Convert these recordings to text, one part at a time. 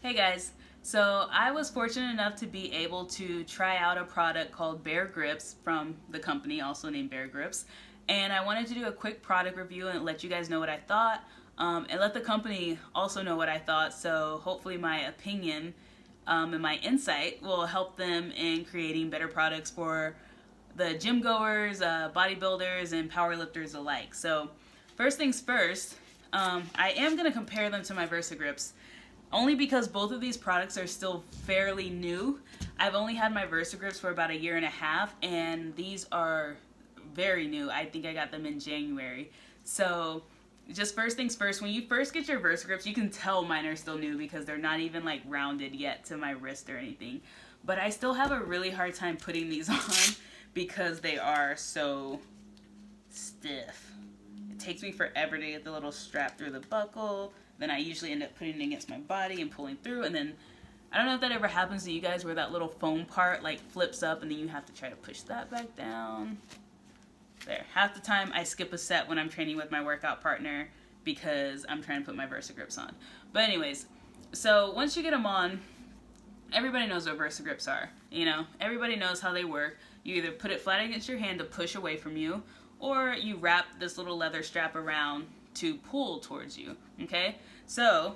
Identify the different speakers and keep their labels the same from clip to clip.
Speaker 1: Hey guys, so I was fortunate enough to be able to try out a product called Bear Grips from the company, also named Bear Grips, and I wanted to do a quick product review and let you guys know what I thought, and let the company also know what I thought, so hopefully my opinion and my insight will help them in creating better products for the gym goers, bodybuilders, and powerlifters alike. So first things first, I am going to compare them to my VersaGrips only because both of these products are still fairly new. I've only had my VersaGrips for about a year and a half, and these are very new. I think I got them in January. So just first things first, when you first get your VersaGrips, you can tell mine are still new because they're not even like rounded yet to my wrist or anything. But I still have a really hard time putting these on because they are so stiff. It takes me forever to get the little strap through the buckle. Then I usually end up putting it against my body and pulling through, and then I don't know if that ever happens to you guys where that little foam part like flips up and then you have to try to push that back down. There. Half the time I skip a set when I'm training with my workout partner because I'm trying to put my VersaGrips on. But anyways, so once you get them on, everybody knows what VersaGrips are. You know, everybody knows how they work. You either put it flat against your hand to push away from you, or you wrap this little leather strap around to pull towards you, okay? So,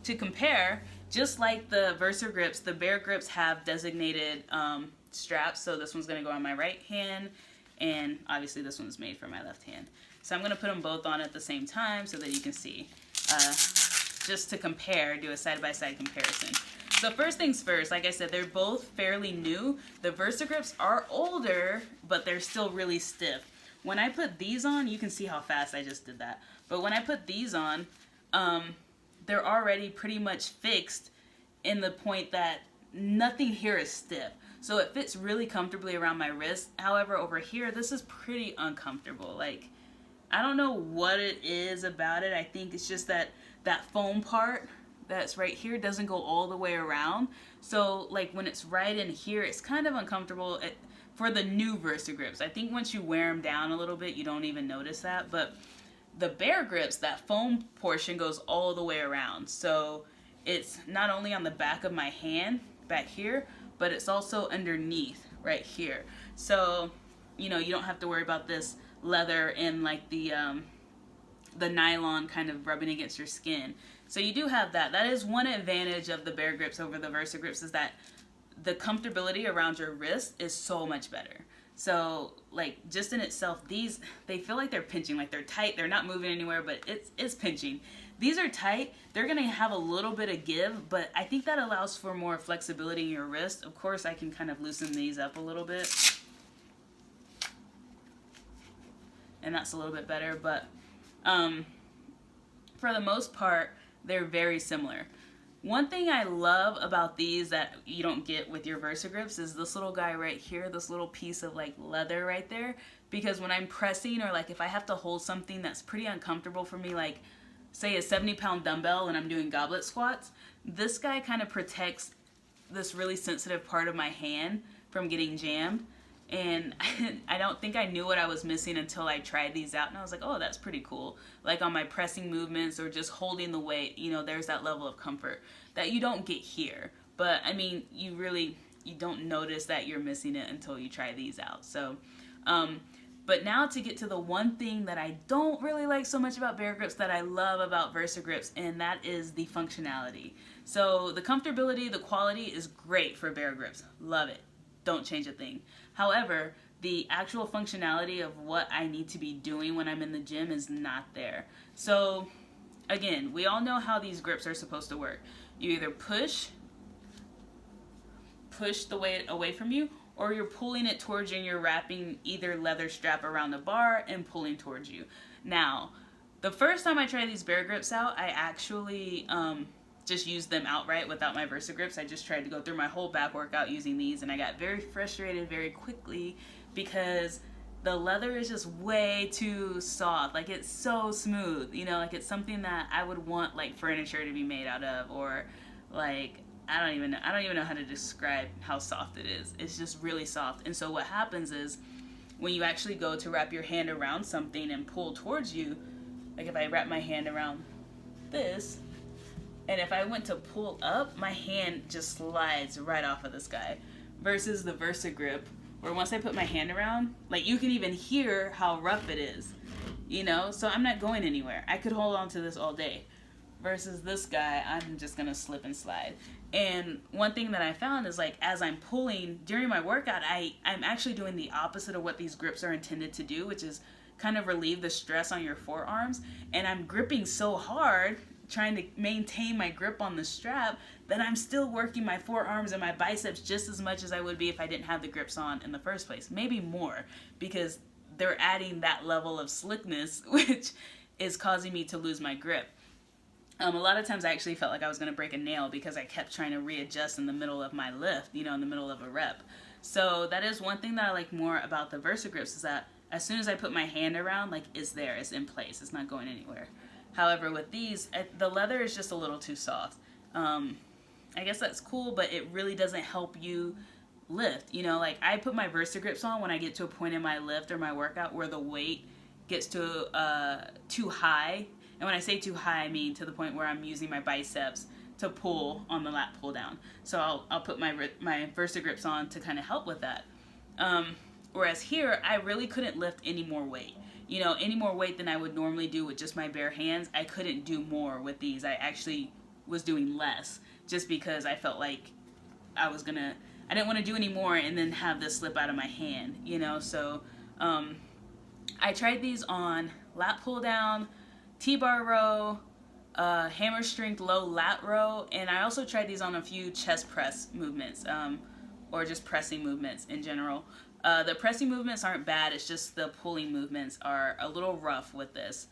Speaker 1: to compare, just like the VersaGrips, the Bear Grips have designated straps, so this one's gonna go on my right hand, and obviously this one's made for my left hand. So I'm gonna put them both on at the same time so that you can see. Just to compare, do a side-by-side comparison. So first things first, like I said, they're both fairly new. The VersaGrips are older, but they're still really stiff. When I put these on, you can see how fast I just did that. But when I put these on, they're already pretty much fixed in the point that nothing here is stiff. So it fits really comfortably around my wrist. However, over here, this is pretty uncomfortable. Like, I don't know what it is about it. I think it's just that foam part that's right here doesn't go all the way around. So, like, when it's right in here, it's kind of uncomfortable. For the new VersaGrips. I think once you wear them down a little bit, you don't even notice that. But the Bear Grips, that foam portion goes all the way around. So it's not only on the back of my hand, back here, but it's also underneath, right here. So, you know, you don't have to worry about this leather and like the nylon kind of rubbing against your skin. So you do have that. That is one advantage of the Bear Grips over the VersaGrips, is that the comfortability around your wrist is so much better. So, like, just in itself, these, they feel like they're pinching, like they're tight, they're not moving anywhere, but it's pinching. These are tight, they're gonna have a little bit of give, but I think that allows for more flexibility in your wrist. Of course, I can kind of loosen these up a little bit, and that's a little bit better, but for the most part, they're very similar. One thing I love about these that you don't get with your VersaGrips is this little guy right here, this little piece of like leather right there. Because when I'm pressing, or like if I have to hold something that's pretty uncomfortable for me, like say a 70-pound dumbbell and I'm doing goblet squats, this guy kind of protects this really sensitive part of my hand from getting jammed. And I don't think I knew what I was missing until I tried these out, and I was like, oh, that's pretty cool. Like on my pressing movements or just holding the weight, you know, there's that level of comfort that you don't get here. But I mean, you don't notice that you're missing it until you try these out. So, but now to get to the one thing that I don't really like so much about Bear Grips that I love about VersaGrips, and that is the functionality. So the comfortability, the quality is great for Bear Grips. Love it. Don't change a thing. However, the actual functionality of what I need to be doing when I'm in the gym is not there. So, again, we all know how these grips are supposed to work. You either push the weight away from you, or you're pulling it towards you and you're wrapping either leather strap around the bar and pulling towards you. Now, the first time I tried these Bear Grips out, I actually just used them outright without my VersaGrips. I just tried to go through my whole back workout using these, and I got very frustrated very quickly because the leather is just way too soft. Like, it's so smooth, you know, like it's something that I would want like furniture to be made out of, or like I don't even know how to describe how soft it is. It's just really soft. And so what happens is when you actually go to wrap your hand around something and pull towards you, like if I wrap my hand around this And if I went to pull up, my hand just slides right off of this guy. Versus the VersaGrip, where once I put my hand around, like you can even hear how rough it is. You know, so I'm not going anywhere. I could hold on to this all day. Versus this guy, I'm just gonna slip and slide. And one thing that I found is like as I'm pulling during my workout, I'm actually doing the opposite of what these grips are intended to do, which is kind of relieve the stress on your forearms. And I'm gripping so hard, trying to maintain my grip on the strap, that I'm still working my forearms and my biceps just as much as I would be if I didn't have the grips on in the first place. Maybe more, because they're adding that level of slickness, which is causing me to lose my grip. A lot of times I actually felt like I was going to break a nail because I kept trying to readjust in the middle of my lift, you know, in the middle of a rep. So that is one thing that I like more about the VersaGrips, is that as soon as I put my hand around, like it's there, it's in place, it's not going anywhere. However, with these, the leather is just a little too soft. I guess that's cool, but it really doesn't help you lift. You know, like I put my VersaGrips on when I get to a point in my lift or my workout where the weight gets to too high. And when I say too high, I mean to the point where I'm using my biceps to pull on the lat pull down. So I'll put my VersaGrips on to kind of help with that. Whereas here, I really couldn't lift any more weight. You know, any more weight than I would normally do with just my bare hands. I couldn't do more with these. I actually was doing less just because I felt like I didn't want to do any more and then have this slip out of my hand, you know. So I tried these on lat pull down, T-bar row, hammer strength low lat row, and I also tried these on a few chest press movements, or just pressing movements in general. The pressing movements aren't bad, it's just the pulling movements are a little rough with this.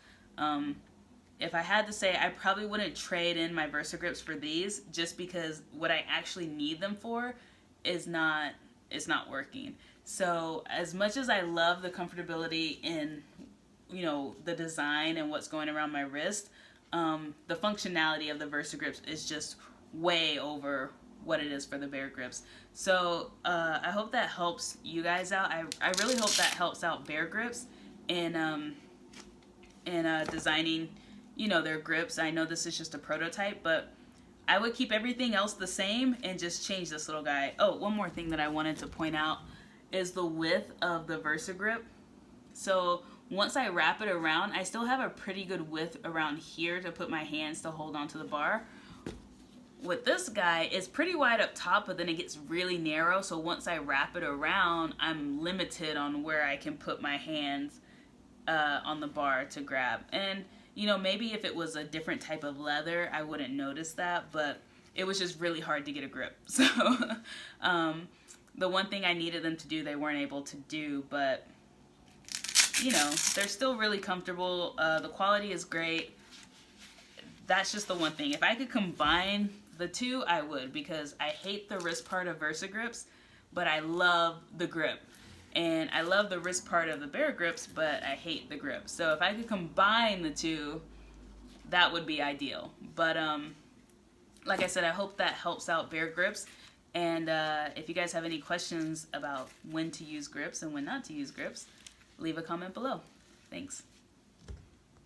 Speaker 1: If I had to say, I probably wouldn't trade in my VersaGrips for these, just because what I actually need them for is not working. So as much as I love the comfortability in, you know, the design and what's going around my wrist, the functionality of the VersaGrips is just way over what it is for the Bear Grips. So I hope that helps you guys out. I really hope that helps out Bear Grips in designing, you know, their grips. I know this is just a prototype, but I would keep everything else the same and just change this little guy. Oh, one more thing that I wanted to point out is the width of the VersaGrip. So once I wrap it around, I still have a pretty good width around here to put my hands to hold onto the bar. With this guy, it's pretty wide up top, but then it gets really narrow. So once I wrap it around, I'm limited on where I can put my hands on the bar to grab. And, you know, maybe if it was a different type of leather, I wouldn't notice that, but it was just really hard to get a grip. So the one thing I needed them to do, they weren't able to do, but, you know, they're still really comfortable. The quality is great. That's just the one thing. If I could combine the two, I would, because I hate the wrist part of VersaGrips, but I love the grip. And I love the wrist part of the Bear Grips, but I hate the grip. So if I could combine the two, that would be ideal. But like I said, I hope that helps out Bear Grips. And if you guys have any questions about when to use grips and when not to use grips, leave a comment below. Thanks.